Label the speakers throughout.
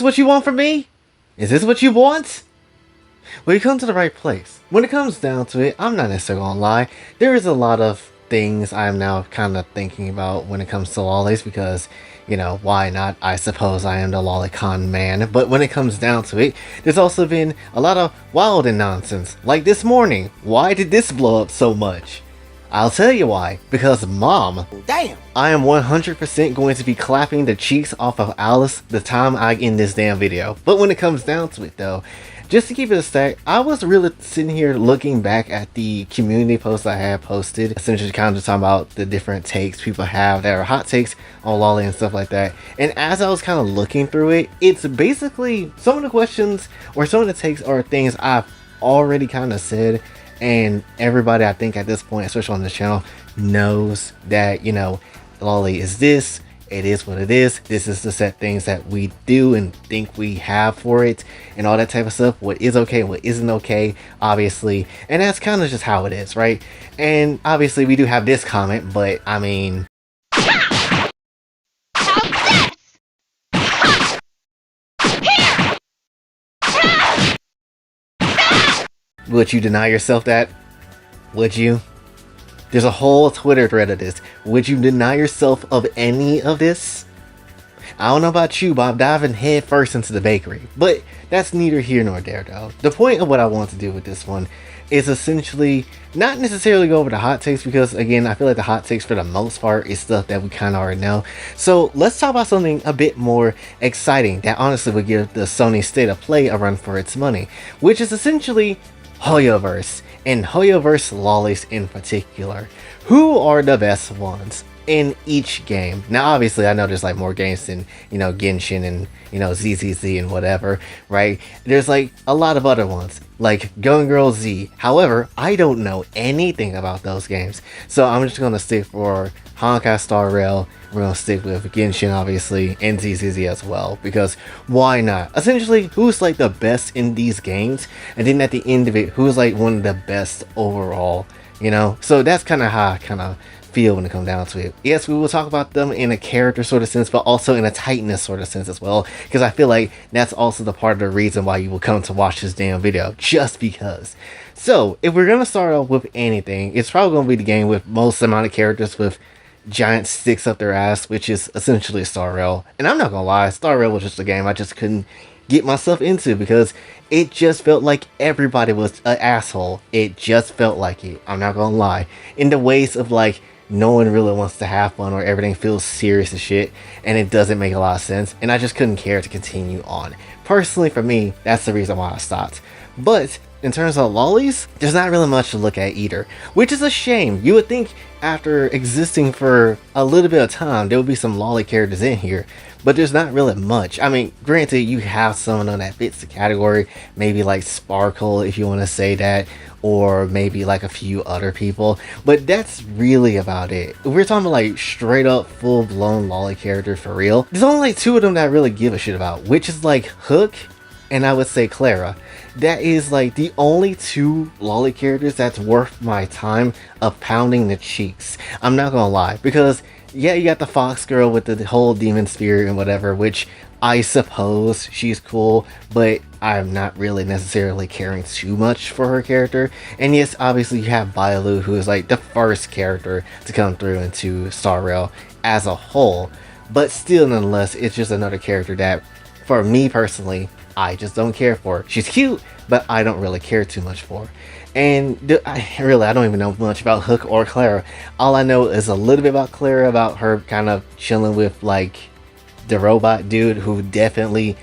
Speaker 1: what you want from me? Is this what you want? Well, you come to the right place. When it comes down to it, I'm not necessarily gonna lie. There is a lot of things I'm now kind of thinking about when it comes to lolis because, you know, why not? I suppose I am the lolicon man. But when it comes down to it, there's also been a lot of wild and nonsense. Like this morning, why did this blow up so much? I'll tell you why. Because mom.
Speaker 2: Damn.
Speaker 1: I am 100% going to be clapping the cheeks off of Alice the time I end this damn video. But when it comes down to it though, just to keep it a stack, I was really sitting here looking back at the community posts I had posted, essentially kind of just talking about the different takes people have that are hot takes on Loli and stuff like that. And as I was kind of looking through it, it's basically some of the questions or some of the takes are things I've already kind of said. And everybody, I think at this point, especially on this channel, knows that, you know, Loli is this. It is what it is. This is the set things that we do and think we have for it and all that type of stuff. What is okay and what isn't okay, obviously. And that's kind of just how it is, right? And obviously we do have this comment, but I mean... Would you deny yourself that? Would you? There's a whole Twitter thread of this. Would you deny yourself of any of this? I don't know about you, but I'm diving head first into the bakery. But that's neither here nor there though. The point of what I want to do with this one is essentially not necessarily go over the hot takes because again, I feel like the hot takes for the most part is stuff that we kind of already know. So let's talk about something a bit more exciting that honestly would give the Sony State of Play a run for its money, which is essentially Hoyoverse, and Hoyoverse lolis in particular. Who are the best ones in each game? Now obviously I know there's like more games than, you know, Genshin and, you know, ZZZ and whatever, right? There's like a lot of other ones like Gun Girl Z. However, I don't know anything about those games, so I'm just gonna stick for Honkai Star Rail. We're gonna stick with Genshin obviously and ZZZ as well, because why not? Essentially, who's like the best in these games, and then at the end of it, who's like one of the best overall, you know? So that's kind of how I kind of feel when it comes down to it. Yes, we will talk about them in a character sort of sense, but also in a tightness sort of sense as well, because I feel like that's also the part of the reason why you will come to watch this damn video, just because. So if we're gonna start off with anything, it's probably gonna be the game with most amount of characters with giant sticks up their ass, which is essentially Star Rail. And I'm not gonna lie, Star Rail was just a game I just couldn't get myself into because it just felt like everybody was an asshole. It just felt like it. I'm not gonna lie. In the ways of like, no one really wants to have fun or everything feels serious as shit and it doesn't make a lot of sense, and I just couldn't care to continue on. Personally, for me, that's the reason why I stopped. But in terms of lolis, there's not really much to look at either, which is a shame. You would think after existing for a little bit of time, there would be some loli characters in here, but there's not really much. I mean, granted, you have someone that fits the category, maybe like Sparkle, if you want to say that, or maybe like a few other people, but that's really about it. If we're talking about like straight up full-blown loli character for real, there's only like two of them that I really give a shit about, which is like Hook and I would say Clara. That is like the only two loli characters that's worth my time of pounding the cheeks. I'm not gonna lie, because yeah, you got the Fox girl with the whole demon spirit and whatever, which I suppose she's cool, but I'm not really necessarily caring too much for her character. And yes, obviously you have Bailu, who is like the first character to come through into Star Rail as a whole, but still nonetheless, it's just another character that for me personally, I just don't care for. She's cute, but I don't really care too much for. And I don't even know much about Hook or Clara. All I know is a little bit about Clara, about her kind of chilling with like the robot dude who definitely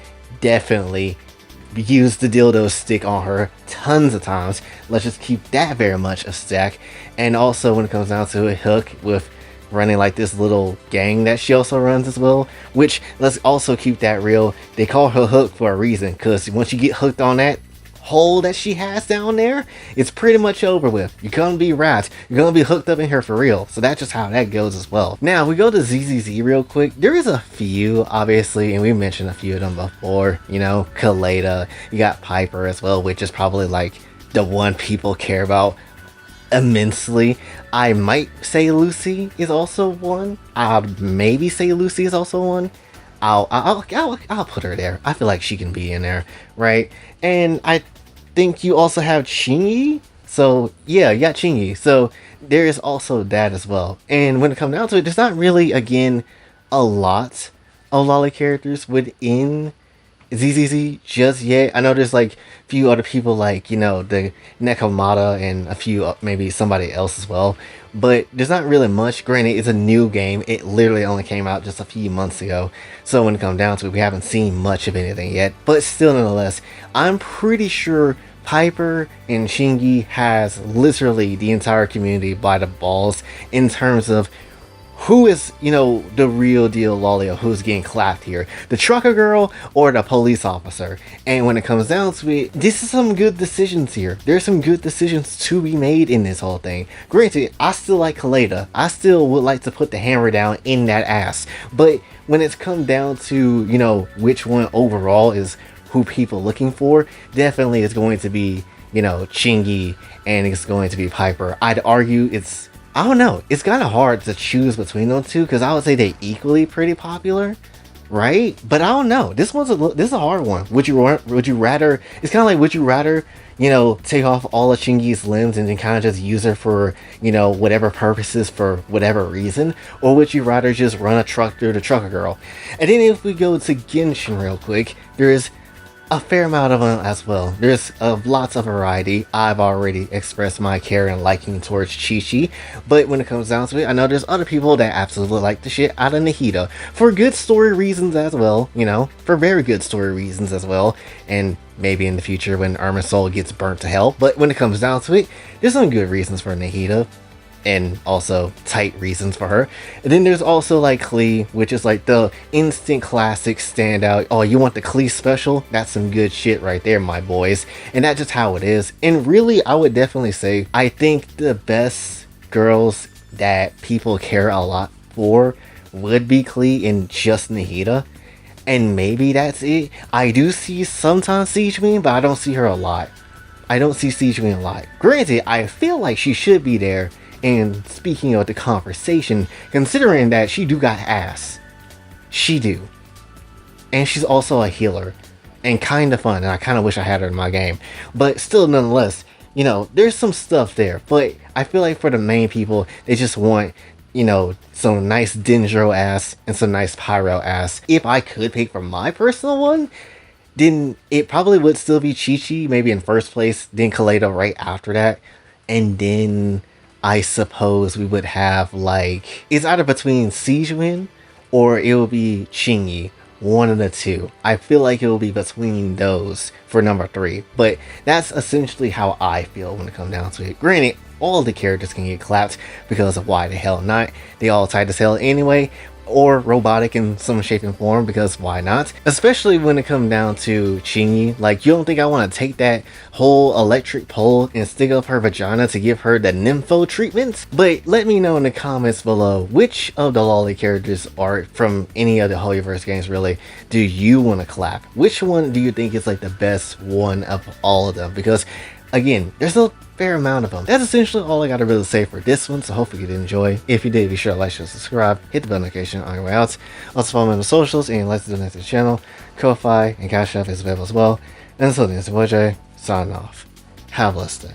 Speaker 1: used the dildo stick on her tons of times. Let's just keep that very much a stack. And also when it comes down to it, Hook with running like this little gang that she also runs as well, which let's also keep that real. They call her Hook for a reason, because once you get hooked on that hole that she has down there, it's pretty much over with. You're gonna be wrapped. You're gonna be hooked up in her for real. So that's just how that goes as well. Now we go to ZZZ real quick. There is a few, obviously, and we mentioned a few of them before. You know, Kaleda. You got Piper as well, which is probably like the one people care about immensely. I might say Lucy is also one. I'd maybe say Lucy is also one. I'll put her there. I feel like she can be in there, right? And I think you also have Chingy. So yeah, you got Chingy. So there is also that as well. And when it comes down to it, there's not really, again, a lot of lolly characters within ZZZ just yet. I know there's like a few other people, like, the Nekomata and a few, maybe somebody else as well. But there's not really much. Granted, it's a new game. It literally only came out just a few months ago. So when it comes down to it, we haven't seen much of anything yet. But still, nonetheless, I'm pretty sure Piper and Shingi has literally the entire community by the balls in terms of who is, the real deal lolly, or who's getting clapped here, the trucker girl or the police officer. And when it comes down to it, this is some good decisions here. There's some good decisions to be made in this whole thing. Granted, I still like Kaleda. I still would like to put the hammer down in that ass. But when it's come down to, which one overall is who people looking for, definitely it's going to be, Chingy, and it's going to be Piper. I'd argue I don't know. It's kind of hard to choose between those two, because I would say they're equally pretty popular, right? But I don't know. This is a hard one. Would you rather? It's kind of like, would you rather, take off all of Chingy's limbs and then kind of just use her for, whatever purposes for whatever reason, or would you rather just run a truck through the trucker girl? And then if we go to Genshin real quick, there's a fair amount of them as well. There's lots of variety. I've already expressed my care and liking towards Chi-Chi, but when it comes down to it, I know there's other people that absolutely like the shit out of Nahida for good story reasons as well, for very good story reasons as well, and maybe in the future when Irminsul gets burnt to hell. But when it comes down to it, there's some good reasons for Nahida, and also tight reasons for her. And then there's also like Klee, which is like the instant classic standout. Oh, you want the Klee special? That's some good shit right there, my boys. And that's just how it is. And really, I would definitely say, I think the best girls that people care a lot for would be Klee and just Nahida. And maybe that's it. I do see sometimes Siegemin, but I don't see her a lot. I don't see Siegemin a lot. Granted, I feel like she should be there. And speaking of the conversation, considering that she do got ass. She do. And she's also a healer. And kind of fun. And I kind of wish I had her in my game. But still, nonetheless, there's some stuff there. But I feel like for the main people, they just want, some nice Dendro ass and some nice Pyro ass. If I could pick for my personal one, then it probably would still be Chi-Chi, maybe in first place. Then Kaleda right after that. And then I suppose we would have, like, it's either between Siegemin or it will be Chingy. One of the two. I feel like it will be between those for number 3. But that's essentially how I feel when it comes down to it. Granted, all the characters can get clapped because of why the hell not. They all tight as hell anyway. Or robotic in some shape and form, because why not? Especially when it comes down to Chingy. Like, you don't think I want to take that whole electric pole and stick up her vagina to give her the nympho treatment? But let me know in the comments below, which of the lolly characters are from any of the Hoyoverse games really do you want to clap? Which one do you think is like the best one of all of them? Because again, there's a fair amount of them. That's essentially all I gotta really say for this one, so hopefully you did enjoy. If you did, be sure to like, share, subscribe, hit the bell notification on your way out. Also follow me on the socials, and let's donate to the channel. Kofi and Cash App is available as well. And until then, it's your boy Jay, signing off. Have a blessed day.